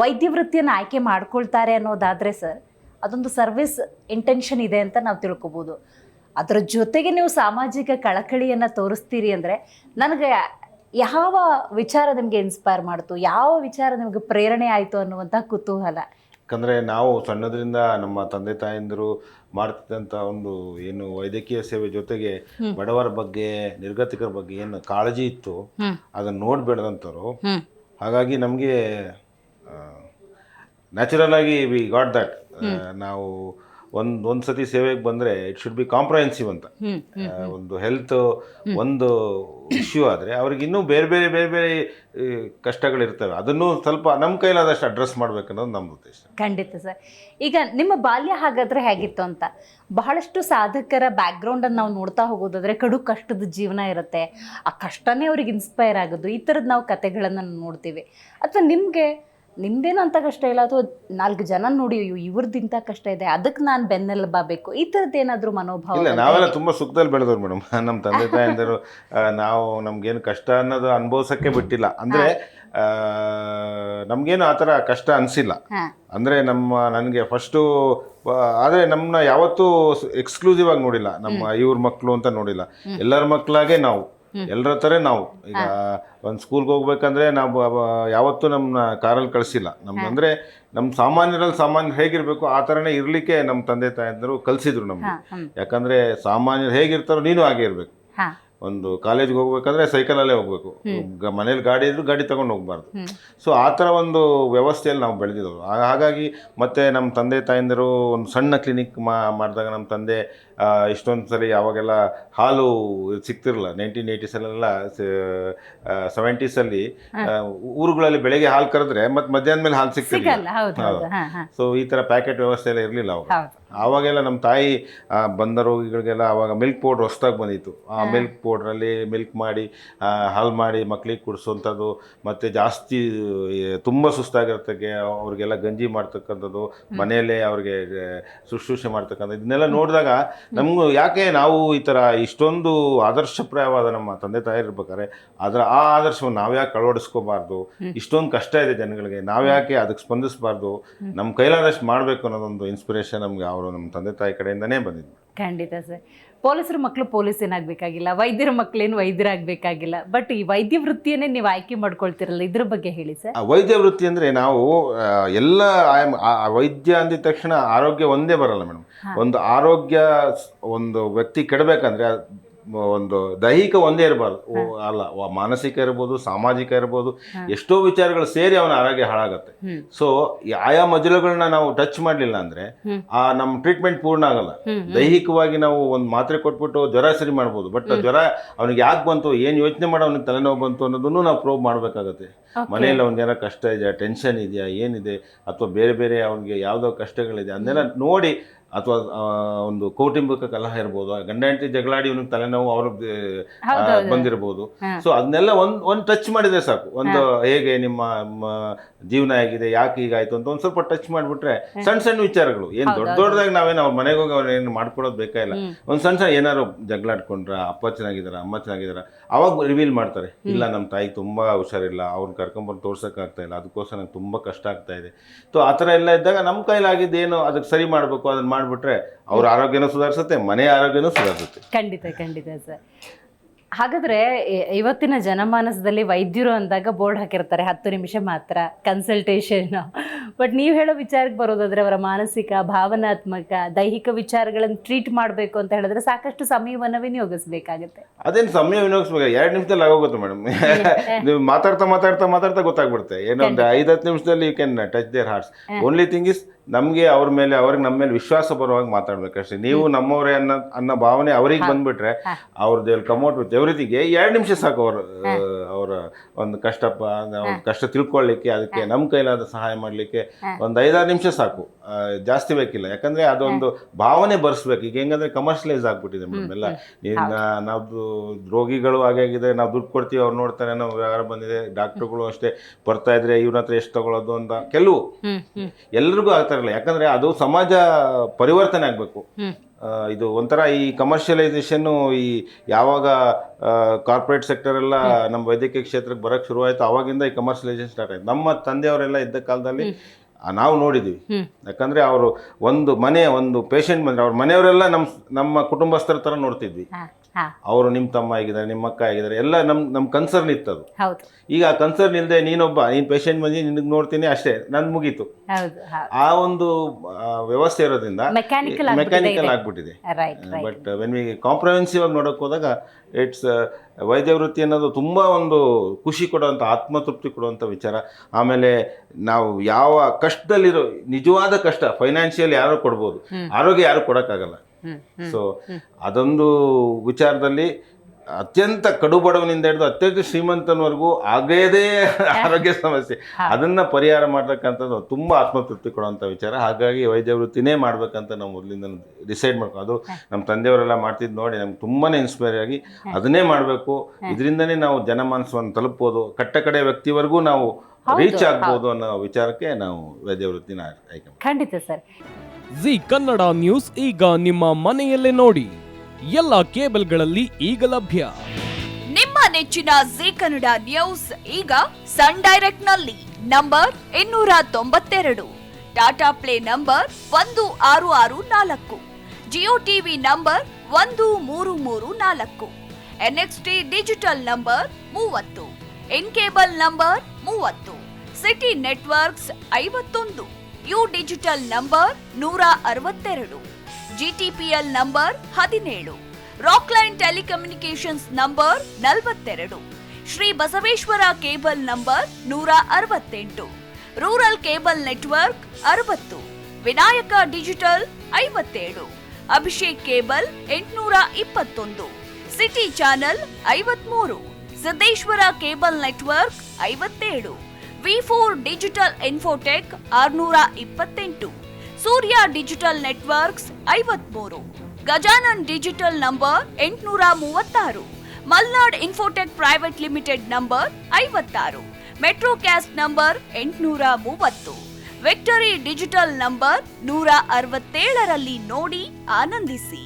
ವೈದ್ಯ ವೃತ್ತಿಯನ್ನು ಆಯ್ಕೆ ಮಾಡ್ಕೊಳ್ತಾರೆ ಅನ್ನೋದಾದರೆ ಸರ್, ಅದೊಂದು ಸರ್ವಿಸ್ ಇಂಟೆನ್ಷನ್ ಇದೆ ಅಂತ ನಾವು ತಿಳ್ಕೊಬೋದು. ಅದರ ಜೊತೆಗೆ ನೀವು ಸಾಮಾಜಿಕ ಕಳಕಳಿಯನ್ನು ತೋರಿಸ್ತೀರಿ ಅಂದರೆ, ನನಗೆ ಯಾವ ವಿಚಾರ ನಿಮಗೆ ಇನ್ಸ್ಪೈರ್ ಮಾಡ್ತು, ಯಾವ ವಿಚಾರ ನಿಮಗೆ ಪ್ರೇರಣೆ ಆಯಿತು ಅನ್ನುವಂಥ ಕುತೂಹಲ. ಯಾಕಂದರೆ ನಾವು ಸಣ್ಣದ್ರಿಂದ ನಮ್ಮ ತಂದೆ ತಾಯಂದಿರು ಮಾಡ್ತಿದ್ದಂಥ ಒಂದು ಏನು ವೈದ್ಯಕೀಯ ಸೇವೆ ಜೊತೆಗೆ ಬಡವರ ಬಗ್ಗೆ, ನಿರ್ಗತಿಕರ ಬಗ್ಗೆ ಏನು ಕಾಳಜಿ ಇತ್ತು ಅದನ್ನು ನೋಡಿ ಬೆಳೆದಂಥವ್ರು. ಹಾಗಾಗಿ ನಮಗೆ ನ್ಯಾಚುರಲ್ ಆಗಿ ವಿ ಗಾಟ್ ದಟ್. ನಾವು ಒಂದು ಸತಿ ಸೇವೆಗೆ ಬಂದರೆ ಇಟ್ ಶುಡ್ ಬಿ ಕಾಂಪ್ರಹೆನ್ಸಿವ್ ಅಂತ. ಒಂದು ಹೆಲ್ತ್ ಒಂದು ಇಶ್ಯೂ ಆದರೆ ಅವ್ರಿಗೆ ಇನ್ನೂ ಬೇರೆ ಬೇರೆ ಬೇರೆ ಬೇರೆ ಕಷ್ಟಗಳಿರ್ತವೆ, ಅದನ್ನು ಸ್ವಲ್ಪ ನಮ್ಮ ಕೈಲಾದಷ್ಟು ಅಡ್ರೆಸ್ ಮಾಡ್ಬೇಕನ್ನೋದು ನಮ್ಮ ಉದ್ದೇಶ. ಖಂಡಿತ ಸರ್. ಈಗ ನಿಮ್ಮ ಬಾಲ್ಯ ಹಾಗಾದರೆ ಹೇಗಿತ್ತು ಅಂತ, ಬಹಳಷ್ಟು ಸಾಧಕರ ಬ್ಯಾಕ್ಗ್ರೌಂಡನ್ನು ನಾವು ನೋಡ್ತಾ ಹೋಗೋದಾದರೆ ಕಡು ಕಷ್ಟದ ಜೀವನ ಇರುತ್ತೆ, ಆ ಕಷ್ಟನೇ ಅವ್ರಿಗೆ ಇನ್ಸ್ಪೈರ್ ಆಗೋದು, ಈ ಥರದ್ದು ನಾವು ಕತೆಗಳನ್ನು ನೋಡ್ತೀವಿ. ಅಥವಾ ನಿಮ್ದೇನು ಅಂತ ಕಷ್ಟ ಇಲ್ಲ, ಅಥವಾ 4 ಜನ ನೋಡಿ ಇವ್ರದ್ದಿಂತ ಕಷ್ಟ ಇದೆ ಅದಕ್ಕೆ ನಾನು ಬೆನ್ನೆಲುಬಾಗಬೇಕು, ಈ ಥರದ್ದು ಏನಾದರೂ ಮನೋಭಾವ? ಇಲ್ಲ, ನಾವೆಲ್ಲ ತುಂಬ ಸುಖದಲ್ಲಿ ಬೆಳೆದವ್ರು ಮೇಡಮ್. ನಮ್ಮ ತಂದೆ ತಾಯಂದಿರು ನಾವು ನಮ್ಗೇನು ಕಷ್ಟ ಅನ್ನೋದು ಅನುಭವಿಸೋಕ್ಕೆ ಬಿಟ್ಟಿಲ್ಲ. ಅಂದರೆ ನಮಗೇನು ಆ ಥರ ಕಷ್ಟ ಅನಿಸಿಲ್ಲ. ಅಂದರೆ ನನಗೆ ಫಸ್ಟು ಆದರೆ ನಮ್ಮನ್ನ ಯಾವತ್ತೂ ಎಕ್ಸ್ಕ್ಲೂಸಿವ್ ಆಗಿ ನೋಡಿಲ್ಲ, ನಮ್ಮ ಇವ್ರ ಮಕ್ಕಳು ಅಂತ ನೋಡಿಲ್ಲ. ಎಲ್ಲರ ಮಕ್ಕಳಾಗೆ ನಾವು, ಎಲ್ಲರ ಥರ ನಾವು. ಈಗ ಒಂದು ಸ್ಕೂಲ್ಗೆ ಹೋಗ್ಬೇಕಂದ್ರೆ ನಾವು ಯಾವತ್ತೂ ನಮ್ಮನ್ನ ಕಾರಲ್ಲಿ ಕಳಿಸಿಲ್ಲ. ಅಂದರೆ ನಮ್ಮ ಸಾಮಾನ್ಯರು ಹೇಗಿರಬೇಕು ಆ ಥರನೇ ಇರಲಿಕ್ಕೆ ನಮ್ಮ ತಂದೆ ತಾಯಂದಿರು ಕಲಿಸಿದ್ರು ನಮಗೆ. ಯಾಕಂದರೆ ಸಾಮಾನ್ಯರು ಹೇಗಿರ್ತಾರೋ ನೀನು ಹಾಗೆ ಇರಬೇಕು. ಒಂದು ಕಾಲೇಜ್ಗೆ ಹೋಗ್ಬೇಕಂದ್ರೆ ಸೈಕಲಲ್ಲೇ ಹೋಗ್ಬೇಕು, ಮನೇಲಿ ಗಾಡಿ ಇದ್ರು ಗಾಡಿ ತಗೊಂಡು ಹೋಗ್ಬಾರ್ದು. ಸೊ ಆ ಥರ ಒಂದು ವ್ಯವಸ್ಥೆಯಲ್ಲಿ ನಾವು ಬೆಳೆದಿದ್ದವು. ಹಾಗಾಗಿ ಮತ್ತೆ ನಮ್ಮ ತಂದೆ ತಾಯಂದಿರು ಒಂದು ಸಣ್ಣ ಕ್ಲಿನಿಕ್ ಮಾಡಿದಾಗ ನಮ್ಮ ತಂದೆ ಇಷ್ಟೊಂದು ಸಲ ಅವಾಗೆಲ್ಲ ಹಾಲು ಸಿಗ್ತಿರಲಿಲ್ಲ. 1980ಸಲ್ಲೆಲ್ಲ 70ಸಲ್ಲಿ ಊರುಗಳಲ್ಲಿ ಬೆಳಗ್ಗೆ ಹಾಲು ಕರೆದ್ರೆ ಮತ್ತೆ ಮಧ್ಯಾಹ್ನ ಮೇಲೆ ಹಾಲು ಸಿಗ್ತಿರಲಿಲ್ಲ. ಸೊ ಈ ಥರ ಪ್ಯಾಕೆಟ್ ವ್ಯವಸ್ಥೆ ಎಲ್ಲ ಇರಲಿಲ್ಲ ಅವಾಗ. ಆವಾಗೆಲ್ಲ ನಮ್ಮ ತಾಯಿ ಬಂದ ರೋಗಿಗಳಿಗೆಲ್ಲ ಆವಾಗ ಮಿಲ್ಕ್ ಪೌಡ್ರ್ ಹೊಸ್ದಾಗಿ ಬಂದಿತ್ತು. ಆ ಮಿಲ್ಕ್ ಪೌಡ್ರಲ್ಲಿ ಮಿಲ್ಕ್ ಮಾಡಿ ಹಾಲು ಮಾಡಿ ಮಕ್ಳಿಗೆ ಕುಡಿಸೋವಂಥದ್ದು, ಮತ್ತು ಜಾಸ್ತಿ ತುಂಬ ಸುಸ್ತಾಗಿರ್ತಕ್ಕೆ ಅವ್ರಿಗೆಲ್ಲ ಗಂಜಿ ಮಾಡ್ತಕ್ಕಂಥದ್ದು, ಮನೆಯಲ್ಲೇ ಅವ್ರಿಗೆ ಶುಶ್ರೂಷೆ ಮಾಡ್ತಕ್ಕಂಥದ್ದು, ಇದನ್ನೆಲ್ಲ ನೋಡಿದಾಗ ನಮಗೂ ಯಾಕೆ ನಾವು ಈ ಥರ ಇಷ್ಟೊಂದು ಆದರ್ಶಪ್ರಾಯವಾದ ನಮ್ಮ ತಂದೆ ತಾಯಿ ಇರ್ಬೇಕಾದ್ರೆ ಆ ಆದರ್ಶವನ್ನು ನಾವ್ಯಾಕೆ ಅಳವಡಿಸ್ಕೋಬಾರ್ದು? ಇಷ್ಟೊಂದು ಕಷ್ಟ ಇದೆ ಜನಗಳಿಗೆ, ನಾವ್ಯಾಕೆ ಅದಕ್ಕೆ ಸ್ಪಂದಿಸಬಾರ್ದು? ನಮ್ಮ ಕೈಲಾದಷ್ಟು ಮಾಡಬೇಕು ಅನ್ನೋದೊಂದು ಇನ್ಸ್ಪಿರೇಷನ್ ನಮಗೆ ನಮ್ಮ ತಂದೆ ತಾಯಿ ಕಡೆಯಿಂದನೇ ಬಂದಿದ್ದು. ಖಂಡಿತ ಸರ್. ಪೊಲೀಸರ ಮಕ್ಕಳು ಪೊಲೀಸ್ ಏನಾಗಬೇಕಾಗಿಲ್ಲ, ವೈದ್ಯರ ಮಕ್ಕಳೇನು ವೈದ್ಯರಾಗಬೇಕಾಗಿಲ್ಲ, ಬಟ್ ಈ ವೈದ್ಯ ವೃತ್ತಿಯನ್ನೇ ನೀವು ಆಯ್ಕೆ ಮಾಡ್ಕೊಳ್ತಿರಲ್ಲ, ಇದ್ರ ಬಗ್ಗೆ ಹೇಳಿ ಸರ್. ವೈದ್ಯ ವೃತ್ತಿ ಅಂದರೆ ನಾವು ಎಲ್ಲ ವೈದ್ಯ ಅಂದಿದ ತಕ್ಷಣ ಆರೋಗ್ಯ ಒಂದೇ ಬರಲ್ಲ ಮೇಡಮ್. ಒಂದು ಆರೋಗ್ಯ ಒಂದು ವ್ಯಕ್ತಿ ಕೆಡಬೇಕಂದ್ರೆ ಒಂದು ದೈಹಿಕ ಒಂದೇ ಇರಬಾರ್ದು, ಅಲ್ಲ, ಮಾನಸಿಕ ಇರ್ಬೋದು, ಸಾಮಾಜಿಕ ಇರ್ಬೋದು, ಎಷ್ಟೋ ವಿಚಾರಗಳು ಸೇರಿ ಅವನ ಆರೋಗ್ಯ ಹಾಳಾಗತ್ತೆ. ಸೊ ಆಯಾ ಮಜಲುಗಳನ್ನ ನಾವು ಟಚ್ ಮಾಡಲಿಲ್ಲ ಅಂದ್ರೆ ನಮ್ಮ ಟ್ರೀಟ್ಮೆಂಟ್ ಪೂರ್ಣ ಆಗಲ್ಲ. ದೈಹಿಕವಾಗಿ ನಾವು ಒಂದು ಮಾತ್ರೆ ಕೊಟ್ಬಿಟ್ಟು ಜ್ವರ ಸರಿ ಮಾಡ್ಬೋದು, ಬಟ್ ಜ್ವರ ಅವನಿಗೆ ಯಾಕೆ ಬಂತು, ಏನು ಯೋಚನೆ ಮಾಡೋ ಅವನಿಗೆ ತಲೆನೋವು ಬಂತು ಅನ್ನೋದನ್ನು ನಾವು ಪ್ರೋವ್ ಮಾಡಬೇಕಾಗತ್ತೆ. ಮನೆಯಲ್ಲಿ ಅವ್ನಿಗೇನೋ ಕಷ್ಟ ಇದೆಯಾ, ಟೆನ್ಷನ್ ಇದೆಯಾ, ಏನಿದೆ, ಅಥವಾ ಬೇರೆ ಬೇರೆ ಅವನಿಗೆ ಯಾವುದೋ ಕಷ್ಟಗಳಿದೆ ಅದನ್ನೆಲ್ಲ ನೋಡಿ, ಅಥವಾ ಒಂದು ಕೌಟುಂಬಿಕ ಕಲಹ ಇರ್ಬೋದು, ಗಂಡ ಹೆಂಡತಿ ಜಗಳಾಡಿ ಇವನಿಗೆ ತಲೆನೋವು ಅವ್ರಿಗೆ ಬಂದಿರ್ಬೋದು. ಸೊ ಅದನ್ನೆಲ್ಲ ಒಂದು ಟಚ್ ಮಾಡಿದ್ರೆ ಸಾಕು. ಒಂದು ಹೇಗೆ ನಿಮ್ಮ ಜೀವನ ಹೇಗಿದೆ, ಯಾಕೆ ಹೀಗಾಯ್ತು ಅಂತ ಒಂದು ಸ್ವಲ್ಪ ಟಚ್ ಮಾಡಿಬಿಟ್ರೆ ಸಣ್ಣ ವಿಚಾರಗಳು, ಏನು ದೊಡ್ಡದಾಗಿ ನಾವೇನು ಅವ್ರ ಮನೆಗೆ ಹೋಗಿ ಅವ್ರೇನು ಮಾಡ್ಕೊಡೋದು ಬೇಕಾಗಿಲ್ಲ. ಒಂದು ಸಣ್ಣ ಏನಾದ್ರು ಜಗಳಾಡ್ಕೊಂಡ್ರ, ಅಪ್ಪ ಚೆನ್ನಾಗಿದಾರ, ಅಮ್ಮ ಚೆನ್ನಾಗಿದಾರ, ಅವಾಗ ರಿವೀಲ್ ಮಾಡ್ತಾರೆ, ಇಲ್ಲ ನಮ್ಮ ತಾಯಿಗೆ ತುಂಬ ಹುಷಾರಿಲ್ಲ, ಅವ್ರನ್ನ ಕರ್ಕೊಂಬಂದು ತೋರ್ಸೋಕ್ಕಾಗ್ತಾ ಇಲ್ಲ, ಅದಕ್ಕೋಸ್ಕರ ನಂಗೆ ತುಂಬ ಕಷ್ಟ ಆಗ್ತಾ ಇದೆ. ಸೊ ಆ ಥರ ಎಲ್ಲ ಇದ್ದಾಗ ನಮ್ಮ ಕೈಲಾಗಿದ್ದೇನು ಅದಕ್ಕೆ ಸರಿ ಮಾಡಬೇಕು ಅದನ್ನು ಮಾಡಿಬಿಟ್ರೆ ಅವ್ರ ಆರೋಗ್ಯನೂ ಸುಧಾರಿಸುತ್ತೆ, ಮನೆ ಆರೋಗ್ಯನೂ ಸುಧಾರಿಸುತ್ತೆ. ಖಂಡಿತ ಸರ್. ಹಾಗಾದರೆ ಇವತ್ತಿನ ಜನಮಾನಸದಲ್ಲಿ ವೈದ್ಯರು ಅಂದಾಗ ಬೋರ್ಡ್ ಹಾಕಿರ್ತಾರೆ 10 ನಿಮಿಷ ಮಾತ್ರ ಕನ್ಸಲ್ಟೇಷನ್. ಬಟ್ ನೀವು ಹೇಳೋ ವಿಚಾರಕ್ಕೆ ಬರೋದಾದರೆ ಅವರ ಮಾನಸಿಕ, ಭಾವನಾತ್ಮಕ, ದೈಹಿಕ ವಿಚಾರಗಳನ್ನು ಟ್ರೀಟ್ ಮಾಡಬೇಕು ಅಂತ ಹೇಳಿದ್ರೆ ಸಾಕಷ್ಟು ಸಮಯವನ್ನು ವಿನಿಯೋಗಿಸಬೇಕಾಗುತ್ತೆ. ಅದೇನು ಸಮಯ ವಿನಿಯೋಗಿಸ್ಬೇಕು, 2 ನಿಮಿಷದಲ್ಲಿ ಆಗೋಗುತ್ತೆ ಮೇಡಮ್. ನೀವು ಮಾತಾಡ್ತಾ ಗೊತ್ತಾಗ್ಬಿಡುತ್ತೆ. ಏನೋ ಒಂದು 5-10 ನಿಮಿಷದಲ್ಲಿ you can touch their hearts. Only thing is ನಮಗೆ ಅವ್ರಿಗೆ ನಮ್ಮ ಮೇಲೆ ವಿಶ್ವಾಸ ಬರುವಾಗ ಮಾತಾಡ್ಬೇಕಷ್ಟೇ. ನೀವು ನಮ್ಮವರೇ ಅನ್ನೋ ಭಾವನೆ ಅವ್ರಿಗೆ ಬಂದ್ಬಿಟ್ರೆ ಅವ್ರದ್ದು ಕಮ್ಔಟ್ ವಿತ್ ಎವ್ರಿಥಿಂಗ್. 2 ನಿಮಿಷ ಸಾಕು ಅವರ ಒಂದು ಕಷ್ಟ ತಿಳ್ಕೊಳ್ಳಿಕ್ಕೆ, ಅದಕ್ಕೆ ನಮ್ಮ ಕೈಲಾದ ಸಹಾಯ ಮಾಡಲಿಕ್ಕೆ ಒಂದು 5-6 ನಿಮಿಷ ಸಾಕು, ಜಾಸ್ತಿ ಬೇಕಿಲ್ಲ. ಯಾಕಂದರೆ ಅದೊಂದು ಭಾವನೆ ಬರ್ಸ್ಬೇಕು. ಈಗ ಹೆಂಗಂದ್ರೆ ಕಮರ್ಷಿಯಲೈಸ್ ಆಗ್ಬಿಟ್ಟಿದೆ ಮೇಡಮ್ ಎಲ್ಲ. ನಾವು ರೋಗಿಗಳು ಹಾಗಾಗಿದೆ, ನಾವು ದುಡ್ಡು ಕೊಡ್ತೀವಿ, ಅವ್ರು ನೋಡ್ತಾರೆ, ನಾವು ವ್ಯವಹಾರ ಬಂದಿದೆ. ಡಾಕ್ಟ್ರುಗಳು ಅಷ್ಟೇ ಬರ್ತಾ ಇದ್ರೆ ಇವ್ರ ಹತ್ರ ಎಷ್ಟು ತಗೊಳ್ಳೋದು ಅಂತ ಕೆಲವು ಎಲ್ರಿಗೂ ಆಗ್ತಾರಲ್ಲ. ಯಾಕಂದರೆ ಅದು ಸಮಾಜ ಪರಿವರ್ತನೆ ಆಗಬೇಕು. ಇದು ಒಂಥರ ಈ ಕಮರ್ಷಿಯಲೈಸೇಷನ್ನು ಈ ಯಾವಾಗ ಕಾರ್ಪೊರೇಟ್ ಸೆಕ್ಟರ್ ಎಲ್ಲ ನಮ್ಮ ವೈದ್ಯಕೀಯ ಕ್ಷೇತ್ರಕ್ಕೆ ಬರೋಕ್ಕೆ ಶುರುವಾಯಿತು ಆವಾಗಿಂದ ಈ ಕಮರ್ಷಿಯಲೈಸೇಷನ್ ಸ್ಟಾರ್ಟ್ ಆಯಿತು. ನಮ್ಮ ತಂದೆಯವರೆಲ್ಲ ಇದ್ದ ಕಾಲದಲ್ಲಿ ನಾವು ನೋಡಿದ್ವಿ. ಯಾಕಂದರೆ ಅವರು ಒಂದು ಪೇಷಂಟ್ ಬಂದರೆ ಅವ್ರ ಮನೆಯವರೆಲ್ಲ ನಮ್ಮ ಕುಟುಂಬಸ್ಥರ ಥರ ನೋಡ್ತಿದ್ವಿ. ಅವರು ನಿಮ್ಮ ತಮ್ಮ ಆಗಿದ್ದಾರೆ, ನಿಮ್ಮ ಅಕ್ಕ ಆಗಿದ್ದಾರೆ, ಎಲ್ಲ ನಮ್ಮ ಕನ್ಸರ್ನ್ ಇತ್ತದು. ಈಗ ಆ ಕನ್ಸರ್ನ್ ಇಲ್ಲದೆ ನೀನು ಪೇಷಂಟ್ ಬಂದು ನಿನಗೆ ನೋಡ್ತೀನಿ ಅಷ್ಟೇ, ನಂದು ಮುಗೀತು. ಆ ಒಂದು ವ್ಯವಸ್ಥೆ ಇರೋದ್ರಿಂದ ಮೆಕ್ಯಾನಿಕಲ್ ಆಗ್ಬಿಟ್ಟಿದೆ. ಬಟ್ ವೆನ್ ವಿ ಕಾಂಪ್ರಹೆನ್ಸಿವ್ ಆಗಿ ನೋಡೋಕೆ ಹೋದಾಗ ಇಟ್ಸ್ ವೈದ್ಯ ವೃತ್ತಿ ಅನ್ನೋದು ತುಂಬ ಒಂದು ಖುಷಿ ಕೊಡುವಂಥ, ಆತ್ಮತೃಪ್ತಿ ಕೊಡುವಂಥ ವಿಚಾರ. ಆಮೇಲೆ ನಾವು ಯಾವ ಕಷ್ಟದಲ್ಲಿರೋ ನಿಜವಾದ ಕಷ್ಟ ಫೈನಾನ್ಷಿಯಲ್ ಯಾರು ಕೊಡ್ಬೋದು, ಆರೋಗ್ಯ ಯಾರು ಕೊಡೋಕ್ಕಾಗಲ್ಲ. ಸೊ ಅದೊಂದು ವಿಚಾರದಲ್ಲಿ ಅತ್ಯಂತ ಕಡುಬಡವನಿಂದ ಹಿಡಿದು ಅತ್ಯಂತ ಶ್ರೀಮಂತನವರೆಗೂ ಆಗೇದೇ ಆರೋಗ್ಯ ಸಮಸ್ಯೆ, ಅದನ್ನ ಪರಿಹಾರ ಮಾಡ್ತಕ್ಕಂಥದ್ದು ತುಂಬ ಆತ್ಮತೃಪ್ತಿ ಕೊಡುವಂಥ ವಿಚಾರ. ಹಾಗಾಗಿ ವೈದ್ಯ ವೃತ್ತಿನೇ ಮಾಡ್ಬೇಕಂತ ನಾವು ಮೊದಲಿಂದ ಡಿಸೈಡ್ ಮಾಡ್ಕೊಂಡು, ಅದು ನಮ್ಮ ತಂದೆಯವರೆಲ್ಲ ಮಾಡ್ತಿದ್ದು ನೋಡಿ ನಮ್ಗೆ ತುಂಬಾ ಇನ್ಸ್ಪೈರ್ ಆಗಿ ಅದನ್ನೇ ಮಾಡಬೇಕು. ಇದರಿಂದನೇ ನಾವು ಜನಮಾನಸವನ್ನು ತಲುಪ್ಬೋದು, ಕಟ್ಟಕಡೆ ವ್ಯಕ್ತಿವರೆಗೂ ನಾವು ರೀಚ್ ಆಗ್ಬೋದು ಅನ್ನೋ ವಿಚಾರಕ್ಕೆ ನಾವು ವೈದ್ಯ ವೃತ್ತಿನ ಆಯ್ಕೆ. ಖಂಡಿತ ಸರ್. ಜಿ ಕನ್ನಡ ನ್ಯೂಸ್ ಈಗ ನಿಮ್ಮ ಮನೆಯಲ್ಲೇ ನೋಡಿ, ಎಲ್ಲ ಕೇಬಲ್ಗಳಲ್ಲಿ ಈಗ ಲಭ್ಯ. ನಿಮ್ಮ ನೆಚ್ಚಿನ ಜಿ ಕನ್ನಡ ನ್ಯೂಸ್ ಈಗ ಸನ್ ಡೈರೆಕ್ಟ್ ನಲ್ಲಿ number 292, Tata play number 1664, Jio TV number 1334, NXT digital number 30, in cable number 30, city networks 51, U digital number 162, GTPL number 17, Rockline telecommunications number 42, Shri Basaveshwara cable number 168, rural cable network 60, Vinayaka digital 57, Abhishek cable 821, city channel 53, Siddeshwara cable network 57, V4 digital Infotech 628, Surya digital networks 53, Gajanan digital number 836, Malnad Infotech Private Limited number 56, Metrocast number 830, Victory Digital number 167ರಲ್ಲಿ ನೋಡಿ ಆನಂದಿಸಿ.